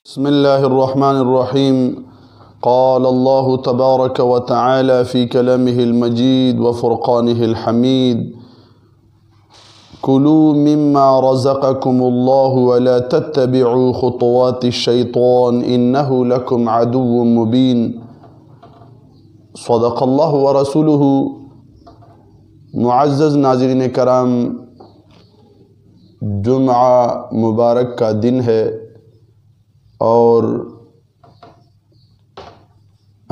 بسم الله الرحمن الرحيم. قال الله تبارك وتعالى في كلامه المجيد وفرقانه الحميد: كلوا مما رزقكم الله ولا تتبعوا خطوات الشيطان إنه لكم عدو مبين. صدق الله ورسوله. معزز ناظرین کرام، جمعہ مبارک کا دن ہے اور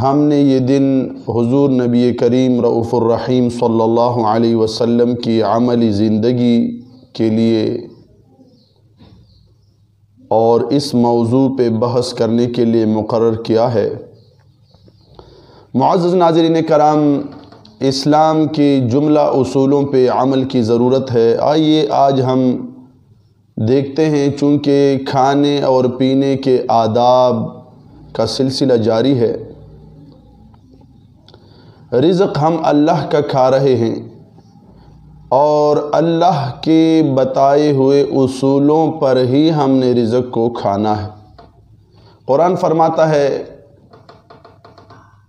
ہم نے یہ دن حضور نبی کریم رؤوف الرحیم صلی اللہ علیہ وسلم کی عملی زندگی کے لیے اور اس موضوع پہ بحث کرنے کے لیے مقرر کیا ہے۔ معزز ناظرین کرام، اسلام کے جملہ اصولوں پہ عمل کی ضرورت ہے۔ آئیے آج ہم دیکھتے ہیں، چونکہ کھانے اور پینے کے آداب کا سلسلہ جاری ہے۔ رزق ہم اللہ کا کھا رہے ہیں اور اللہ کے بتائے ہوئے اصولوں پر ہی ہم نے رزق کو کھانا ہے۔ قرآن فرماتا ہے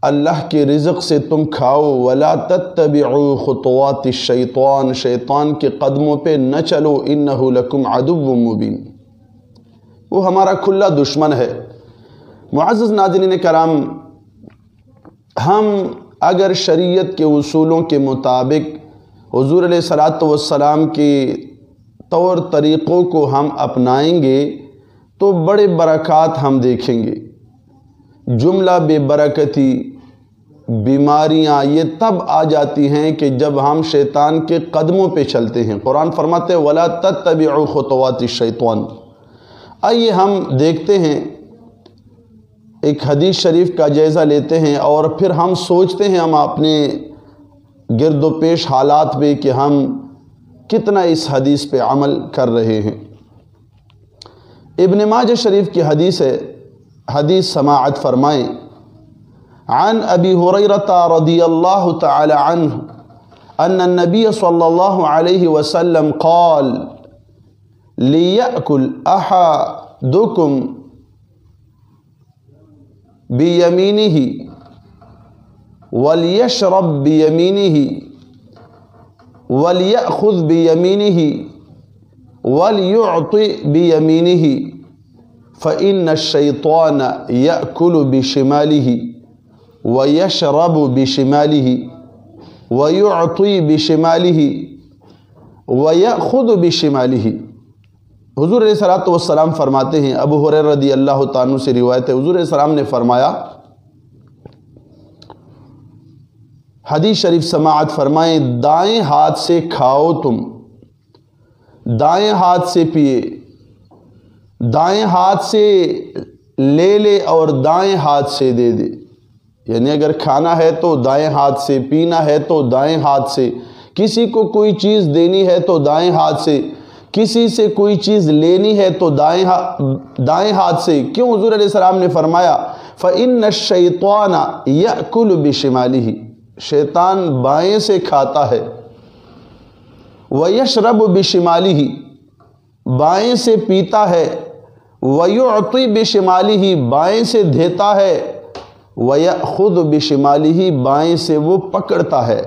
اللہ کے رزق سے تم کھاؤ، وَلَا تَتَّبِعُوا خُطُوَاتِ الشَّيْطَانِ، شیطان کے قدموں پہ نہ چلو، إِنَّهُ لَكُمْ عَدُوٌّ مُّبِينٌ، وہ ہمارا کھلا دشمن ہے۔ معزز ناظرین کرام، ہم اگر شریعت کے اصولوں کے مطابق حضور علیہ الصلوۃ والسلام کے طور طریقوں کو ہم اپنائیں گے تو بڑے برکات ہم دیکھیں گے۔ جملہ بے برکتی، بیماریاں یہ تب آ جاتی ہیں کہ جب ہم شیطان کے قدموں پہ چلتے ہیں۔ قرآن فرماتے ہیں وَلَا تَتَّبِعُوا خُطُوَاتِ الشَّيْطَانِ۔ آئیے ہم دیکھتے ہیں، ایک حدیث شریف کا جائزہ لیتے ہیں اور پھر ہم سوچتے ہیں ہم اپنے گرد و پیش حالات پہ کہ ہم کتنا اس حدیث پہ عمل کر رہے ہیں۔ ابن ماجہ شریف کی حدیث ہے، حدیث سماعت فرمائیں۔ عن ابی ہریرہ رضی اللہ تعالی عنہ ان النبی صلی اللہ علیہ وسلم قال لیأکل احدکم بیمینہ ولیشرب بیمینہ ولیأخذ بیمینہ ولیعطِ بیمینہ فإن الشيطان يأكل بشماله ويشرب بشماله ويعطي بشماله ويأخذ بشماله۔ حضور علیہ الصلوۃ والسلام فرماتے ہیں، ابو ہریرہ رضی اللہ تعالیٰ عنہ سے روایت ہے، حضور علیہ السلام نے فرمایا، حدیث شریف سماعت فرمائیں، دائیں ہاتھ سے کھاؤ تم، دائیں ہاتھ سے پیے، دائیں ہاتھ سے لے لے اور دائیں ہاتھ سے دے دے۔ یعنی اگر کھانا ہے تو دائیں ہاتھ سے، پینا ہے تو دائیں ہاتھ سے، کسی کو کوئی چیز دینی ہے تو دائیں ہاتھ سے، کسی سے کوئی چیز لینی ہے تو دائیں ہاتھ سے۔ کیوں حضور علیہ السلام نے فرمایا فَإِنَّ الشَّيْطَانَ يَأْكُلُ بِشِمَالِهِ، شیطان بائیں سے کھاتا ہے، وَيَشْرَبُ بِشِمَالِهِ، بائیں سے پیتا ہے، وَيُعْطِي بِشِمَالِهِ، بائیں سے دیتا ہے، وَيَأْخُذُ بِشِمَالِهِ، بائیں سے وہ پکڑتا ہے،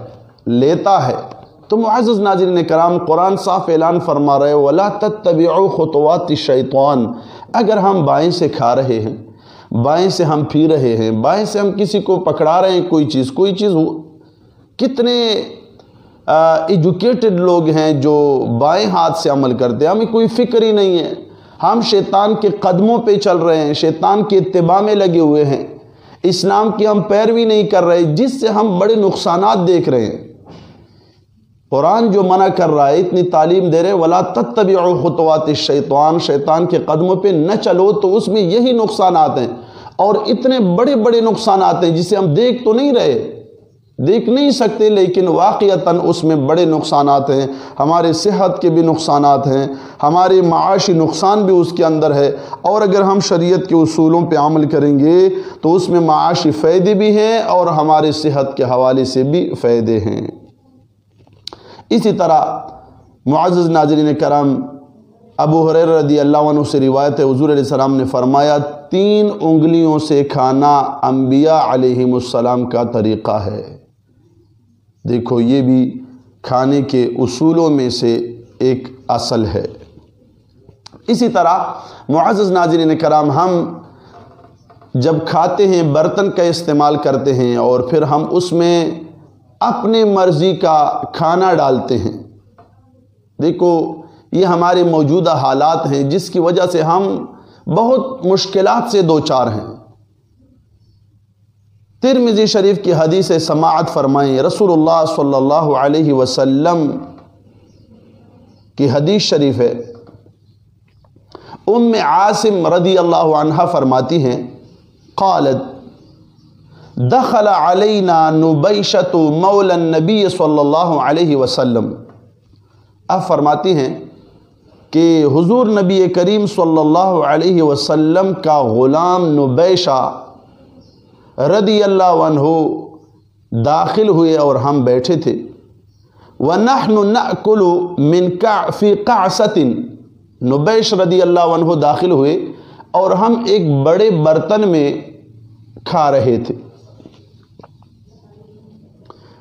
لیتا ہے۔ تو معزز ناظرین کرام، قرآن صاف اعلان فرما رہے وَلَا تَتَّبِعُوا خُطُوَاتِ الشَّيْطَانِ، اگر ہم بائیں سے کھا رہے ہیں، بائیں سے ہم پی رہے ہیں، بائیں سے ہم کسی کو پکڑا رہے ہیں کوئی چیز، کتنے ایجوکیٹڈ لوگ ہیں جو بائیں ہاتھ سے عمل کرتے ہیں، ہمیں کوئی فکر ہی نہیں ہے، ہم شیطان کے قدموں پہ چل رہے ہیں، شیطان کے اتباع میں لگے ہوئے ہیں، اسلام کی ہم پیروی نہیں کر رہے، جس سے ہم بڑے نقصانات دیکھ رہے ہیں۔ قرآن جو منع کر رہا ہے، اتنی تعلیم دے رہے وَلَا تَتَّبِعُوا خُطُوَاتِ الشَّيْطَانِ، شیطان کے قدموں پہ نہ چلو، تو اس میں یہی نقصانات ہیں اور اتنے بڑے بڑے نقصانات ہیں جسے ہم دیکھ تو نہیں رہے، دیکھ نہیں سکتے، لیکن واقعتاً اس میں بڑے نقصانات ہیں، ہمارے صحت کے بھی نقصانات ہیں، ہمارے معاشی نقصان بھی اس کے اندر ہے، اور اگر ہم شریعت کے اصولوں پہ عمل کریں گے تو اس میں معاشی فائدے بھی ہیں اور ہمارے صحت کے حوالے سے بھی فائدے ہیں۔ اسی طرح معزز ناظرین کرام، ابو ہریرہ رضی اللہ عنہ سے روایت ہے، حضور علیہ السلام نے فرمایا 3 انگلیوں سے کھانا انبیاء علیہم السلام کا طریقہ ہے۔ دیکھو یہ بھی کھانے کے اصولوں میں سے ایک اصل ہے۔ اسی طرح معزز ناظرین کرام، ہم جب کھاتے ہیں برتن کا استعمال کرتے ہیں اور پھر ہم اس میں اپنے مرضی کا کھانا ڈالتے ہیں۔ دیکھو یہ ہمارے موجودہ حالات ہیں جس کی وجہ سے ہم بہت مشکلات سے دوچار ہیں۔ ترمذی شریف کی حدیث سماعت فرمائیں، رسول اللہ صلی اللہ علیہ وسلم کی حدیث شریف ہے۔ ام عاصم رضی اللہ عنہا فرماتی ہیں، قالت دخل علینا نبیشۃ مولا النبی صلی اللہ علیہ وسلم۔ اب فرماتی ہیں کہ حضور نبی کریم صلی اللہ علیہ وسلم کا غلام نبیشہ رضی اللہ عنہ داخل ہوئے اور ہم بیٹھے تھے۔ وَنَحْنُ نَأْكُلُ مِنْ فِي قَعْسَةٍ، نبیش رضی اللہ عنہ داخل ہوئے اور ہم ایک بڑے برتن میں کھا رہے تھے۔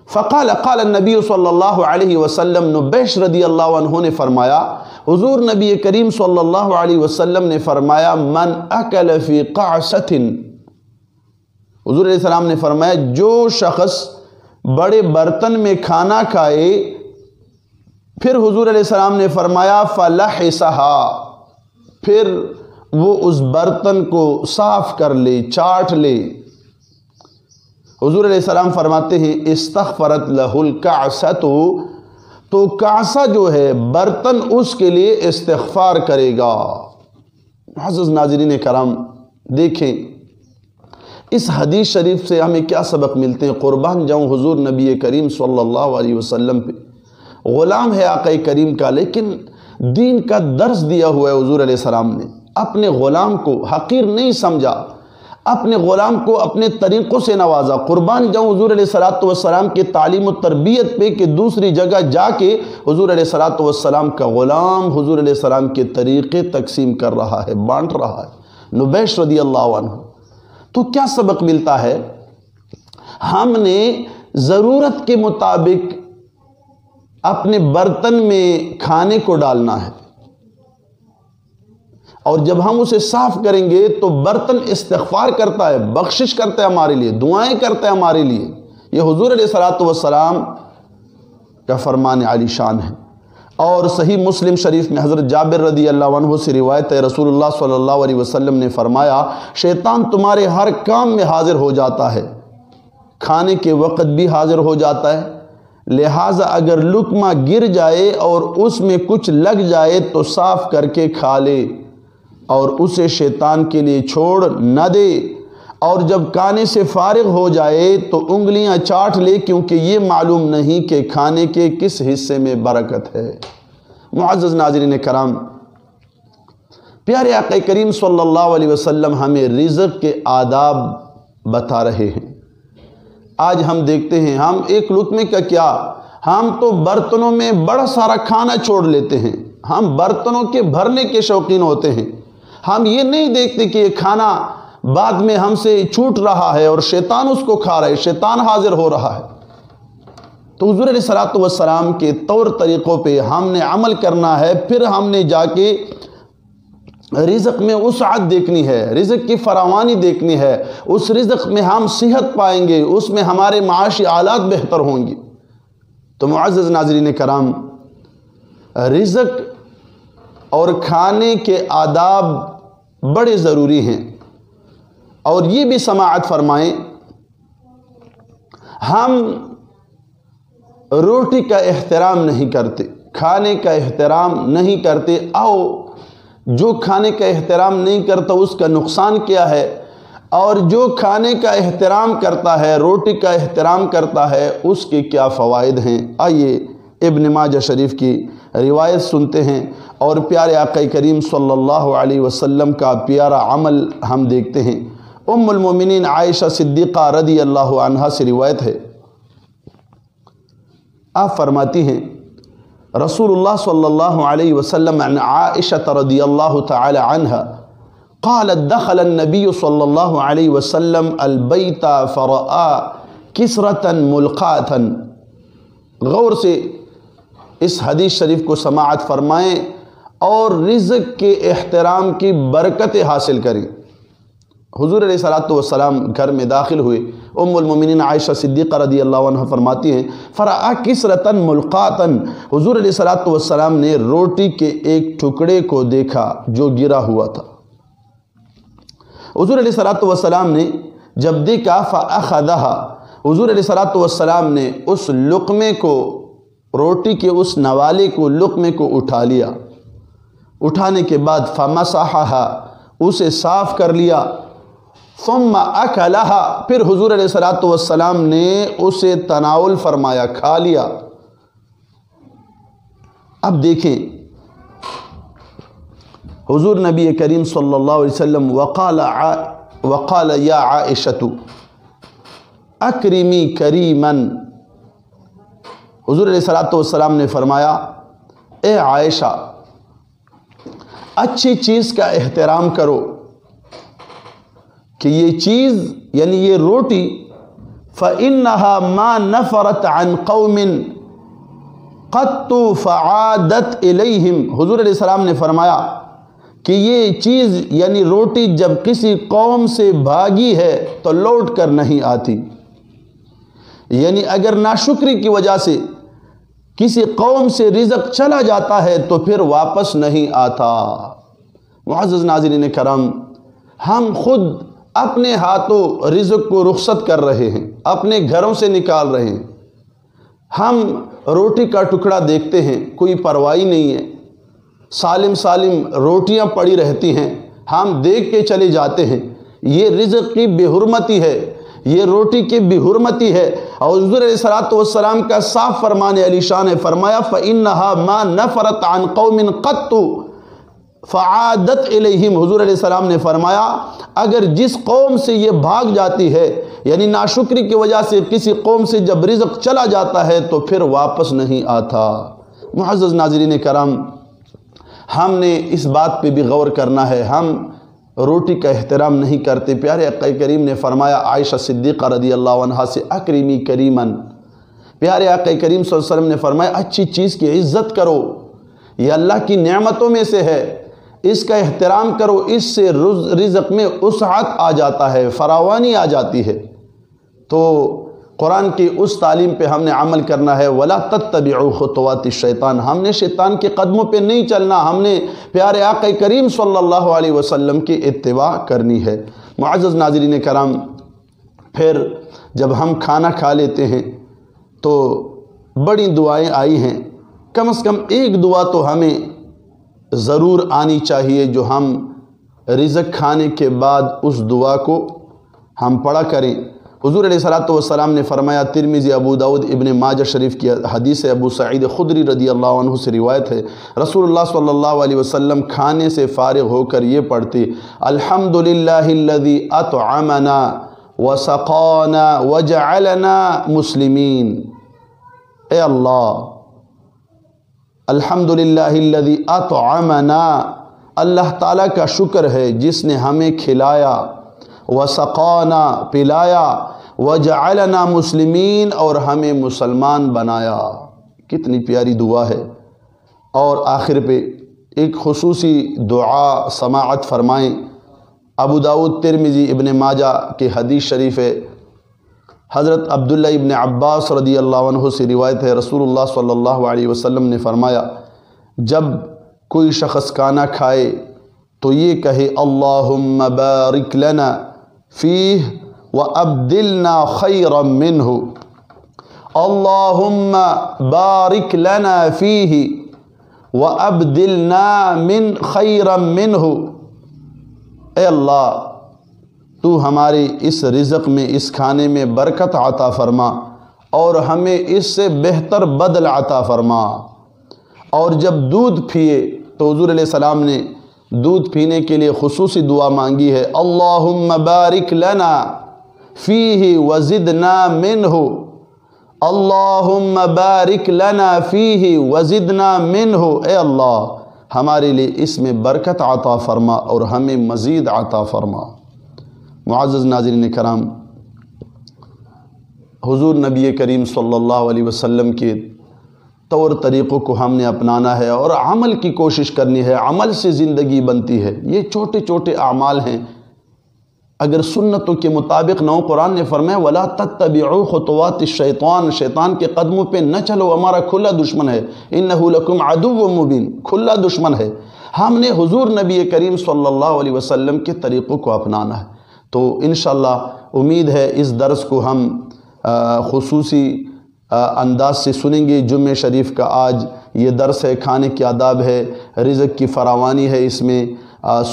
فقال قال النبی صلی اللہ علیہ وسلم، نبیش رضی اللہ عنہ نے فرمایا، حضور نبی کریم صلی اللہ علیہ وسلم نے فرمایا، من اکل فی قعصۃ، حضور علیہ السلام نے فرمایا جو شخص بڑے برتن میں کھانا کھائے، پھر حضور علیہ السلام نے فرمایا فلحسھا، پھر وہ اس برتن کو صاف کر لے، چاٹ لے۔ حضور علیہ السلام فرماتے ہیں استغفرت لہ الکعسۃ، تو کعسہ جو ہے برتن اس کے لیے استغفار کرے گا۔ معزز ناظرین کرام، دیکھیں اس حدیث شریف سے ہمیں کیا سبق ملتے ہیں۔ قربان جاؤں حضور نبی کریم صلی اللہ علیہ وسلم پہ، غلام ہے آقا کریم کا، لیکن دین کا درس دیا ہوا ہے حضور علیہ السلام نے۔ اپنے غلام کو حقیر نہیں سمجھا، اپنے غلام کو اپنے طریقوں سے نوازا۔ قربان جاؤں حضور علیہ السلام کے تعلیم و تربیت پہ کہ دوسری جگہ جا کے حضور علیہ السلام کا غلام حضور علیہ السلام کے طریقے تقسیم کر رہا ہے، بانٹ رہا ہے، نبیش رضی اللہ عنہ۔ تو کیا سبق ملتا ہے؟ ہم نے ضرورت کے مطابق اپنے برتن میں کھانے کو ڈالنا ہے، اور جب ہم اسے صاف کریں گے تو برتن استغفار کرتا ہے، بخشش کرتا ہے ہمارے لیے، دعائیں کرتا ہے ہمارے لیے۔ یہ حضور علیہ السلام کا فرمان عالی شان ہے۔ اور صحیح مسلم شریف میں حضرت جابر رضی اللہ عنہ سے روایت ہے، رسول اللہ صلی اللہ علیہ وسلم نے فرمایا، شیطان تمہارے ہر کام میں حاضر ہو جاتا ہے، کھانے کے وقت بھی حاضر ہو جاتا ہے، لہٰذا اگر لقمہ گر جائے اور اس میں کچھ لگ جائے تو صاف کر کے کھا لے اور اسے شیطان کے لیے چھوڑ نہ دے، اور جب کھانے سے فارغ ہو جائے تو انگلیاں چاٹ لے، کیونکہ یہ معلوم نہیں کہ کھانے کے کس حصے میں برکت ہے۔ معزز ناظرین کرام، پیارے آقا کریم صلی اللہ علیہ وسلم ہمیں رزق کے آداب بتا رہے ہیں۔ آج ہم دیکھتے ہیں، ہم ایک لقمے کا کیا، ہم تو برتنوں میں بڑا سارا کھانا چھوڑ لیتے ہیں، ہم برتنوں کے بھرنے کے شوقین ہوتے ہیں۔ ہم یہ نہیں دیکھتے کہ یہ کھانا بعد میں ہم سے چھوٹ رہا ہے اور شیطان اس کو کھا رہا ہے، شیطان حاضر ہو رہا ہے۔ تو حضور علیہ السلام کے طور طریقوں پہ ہم نے عمل کرنا ہے، پھر ہم نے جا کے رزق میں وسعت دیکھنی ہے، رزق کی فراوانی دیکھنی ہے۔ اس رزق میں ہم صحت پائیں گے، اس میں ہمارے معاشی حالات بہتر ہوں گے۔ تو معزز ناظرین کرام، رزق اور کھانے کے آداب بڑے ضروری ہیں، اور یہ بھی سماعت فرمائیں، ہم روٹی کا احترام نہیں کرتے، کھانے کا احترام نہیں کرتے۔ آؤ، جو کھانے کا احترام نہیں کرتا اس کا نقصان کیا ہے، اور جو کھانے کا احترام کرتا ہے، روٹی کا احترام کرتا ہے، اس کے کیا فوائد ہیں۔ آئیے ابن ماجہ شریف کی روایت سنتے ہیں اور پیارے آقا کریم صلی اللہ علیہ وسلم کا پیارا عمل ہم دیکھتے ہیں۔ ام المومنین عائشہ صدیقہ رضی اللہ عنہا سے روایت ہے، آپ فرماتی ہیں، رسول اللہ صلی اللہ علیہ وسلم عن عائشہ رضی اللہ تعالی عنہا قالت دخل النبی صلی اللہ علیہ وسلم البیت فرآ کسرة ملقاة. غور سے اس حدیث شریف کو سماعت فرمائیں اور رزق کے احترام کی برکتیں حاصل کریں. حضور علیہ السلام گھر میں داخل ہوئے. ام المومنین عائشہ صدیقہ رضی اللہ عنہ فرماتی ہیں فرآ کسرة ملقاة. حضور علیہ السلام نے روٹی کے ایک ٹکڑے کو دیکھا جو گرا ہوا تھا. حضور علیہ السلام نے جب دیکھا فأخذها. حضور علیہ السلام نے اس لقمے کو، روٹی کے اس نوالے کو، لقمے کو اٹھا لیا. اٹھانے کے بعد فمسحها، اسے صاف کر لیا. ثم اکلها، پھر حضور علیہ السلام نے اسے تناول فرمایا، کھا لیا. اب دیکھیں حضور نبی کریم صلی اللہ علیہ وسلم وقال یا عائشۃ اکرمی کریما. حضور علیہ السلام نے فرمایا اے عائشہ اچھی چیز کا احترام کرو، کہ یہ چیز یعنی یہ روٹی فَإِنَّهَا مَا نَفَرَتْ عَنْ قَوْمٍ قَطُّ فَعَادَتْ إِلَيْهِمْ. حضور علیہ السلام نے فرمایا کہ یہ چیز یعنی روٹی جب کسی قوم سے بھاگی ہے تو لوٹ کر نہیں آتی. یعنی اگر ناشکری کی وجہ سے کسی قوم سے رزق چلا جاتا ہے تو پھر واپس نہیں آتا. معزز ناظرین کرام، ہم خود اپنے ہاتھوں رزق کو رخصت کر رہے ہیں، اپنے گھروں سے نکال رہے ہیں. ہم روٹی کا ٹکڑا دیکھتے ہیں، کوئی پرواہی نہیں ہے، سالم سالم روٹیاں پڑی رہتی ہیں، ہم دیکھ کے چلے جاتے ہیں. یہ رزق کی بے حرمتی ہے، یہ روٹی کی بے حرمتی ہے. اور حضور علیہ السلام کا صاف فرمان علی شان ہے، فرمایا فَإِنَّهَا مَا نَفَرَتْ عَنْ قَوْمٍ قَطُّ فعادت الیہم. حضور علیہ السلام نے فرمایا اگر جس قوم سے یہ بھاگ جاتی ہے، یعنی ناشکری کی وجہ سے کسی قوم سے جب رزق چلا جاتا ہے تو پھر واپس نہیں آتا. معزز ناظرین کرام، ہم نے اس بات پہ بھی غور کرنا ہے. ہم روٹی کا احترام نہیں کرتے. پیارے آقا کریم نے فرمایا عائشہ صدیقہ رضی اللہ عنہا سے اکرمی کریمن. پیارے آقا کریم صلی اللہ علیہ وسلم نے فرمایا اچھی چیز کی عزت کرو، یہ اللہ کی نعمتوں میں سے ہے، اس کا احترام کرو. اس سے رزق میں وسعت آ جاتا ہے، فراوانی آ جاتی ہے. تو قرآن کی اس تعلیم پہ ہم نے عمل کرنا ہے. وَلَا تَتَّبِعُوا خُطُوَاتِ الشَّيْطَانِ. ہم نے شیطان کے قدموں پہ نہیں چلنا، ہم نے پیارے آقا کریم صلی اللہ علیہ وسلم کی اتباع کرنی ہے. معزز ناظرین کرام، پھر جب ہم کھانا کھا لیتے ہیں تو بڑی دعائیں آئی ہیں. کم از کم ایک دعا تو ہمیں ضرور آنی چاہیے جو ہم رزق کھانے کے بعد اس دعا کو ہم پڑھا کریں. حضور علیہ السلام نے فرمایا، ترمذی، ابو داؤد، ابن ماجہ شریف کی حدیث ابو سعید خدری رضی اللہ عنہ سے روایت ہے، رسول اللہ صلی اللہ علیہ وسلم کھانے سے فارغ ہو کر یہ پڑھتے الحمدللہ الذی اطعمنا وسقانا وجعلنا مسلمین. اے اللہ، الحمدللہ الذی اطعمنا، اللہ تعالیٰ کا شکر ہے جس نے ہمیں کھلایا، وسقانا، پلایا، وجعلنا مسلمین، اور ہمیں مسلمان بنایا. کتنی پیاری دعا ہے. اور آخر پہ ایک خصوصی دعا سماعت فرمائیں. ابو داؤد، ترمذی، ابن ماجہ کے حدیث شریف ہے. حضرت عبداللہ ابن عباس رضی اللہ عنہ سے روایت ہے، رسول اللہ صلی اللہ علیہ وسلم نے فرمایا جب کوئی شخص کھانا کھائے تو یہ کہے اللہم بارک لنا فیہ وابدلنا خیرا منہ. اللہم بارک لنا فیہ وابدلنا من خیرا منہ. اے اللہ، تو ہمارے اس رزق میں، اس کھانے میں برکت عطا فرما اور ہمیں اس سے بہتر بدل عطا فرما. اور جب دودھ پیے تو حضور علیہ السلام نے دودھ پینے کے لیے خصوصی دعا مانگی ہے، اللہم بارک لنا فیہ وزدنا منہ. اللہم بارک لنا فیہ وزدنا منہ. اے اللہ، ہمارے لیے اس میں برکت عطا فرما اور ہمیں مزید عطا فرما۔ معزز ناظرین کرام، حضور نبی کریم صلی اللہ علیہ وسلم کے طور طریقوں کو ہم نے اپنانا ہے اور عمل کی کوشش کرنی ہے۔ عمل سے زندگی بنتی ہے۔ یہ چھوٹے چھوٹے اعمال ہیں، اگر سنتوں کے مطابق نہ ہو۔ قرآن نے فرمایا وَلَا تَتَّبِعُوا خُطُوَاتِ الشَّيْطَانِ، شیطان کے قدموں پہ نہ چلو، ہمارا کھلا دشمن ہے۔ إِنَّهُ لَكُمْ عَدُوٌّ مُّبِينٌ، کھلا دشمن ہے۔ ہم نے حضور نبی کریم صلی اللہ علیہ وسلم کے طریقوں کو اپنانا ہے۔ تو انشاءاللہ امید ہے اس درس کو ہم خصوصی انداز سے سنیں گے۔ جمعہ شریف کا آج یہ درس ہے، کھانے کے آداب ہے، رزق کی فراوانی ہے، اس میں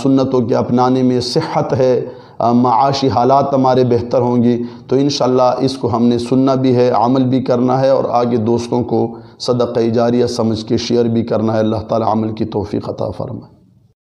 سنتوں کے اپنانے میں صحت ہے، معاشی حالات ہمارے بہتر ہوں گی۔ تو انشاءاللہ اس کو ہم نے سننا بھی ہے، عمل بھی کرنا ہے اور آگے دوستوں کو صدقہ جاریہ سمجھ کے شیئر بھی کرنا ہے۔ اللہ تعالی عمل کی توفیق عطا فرمائے۔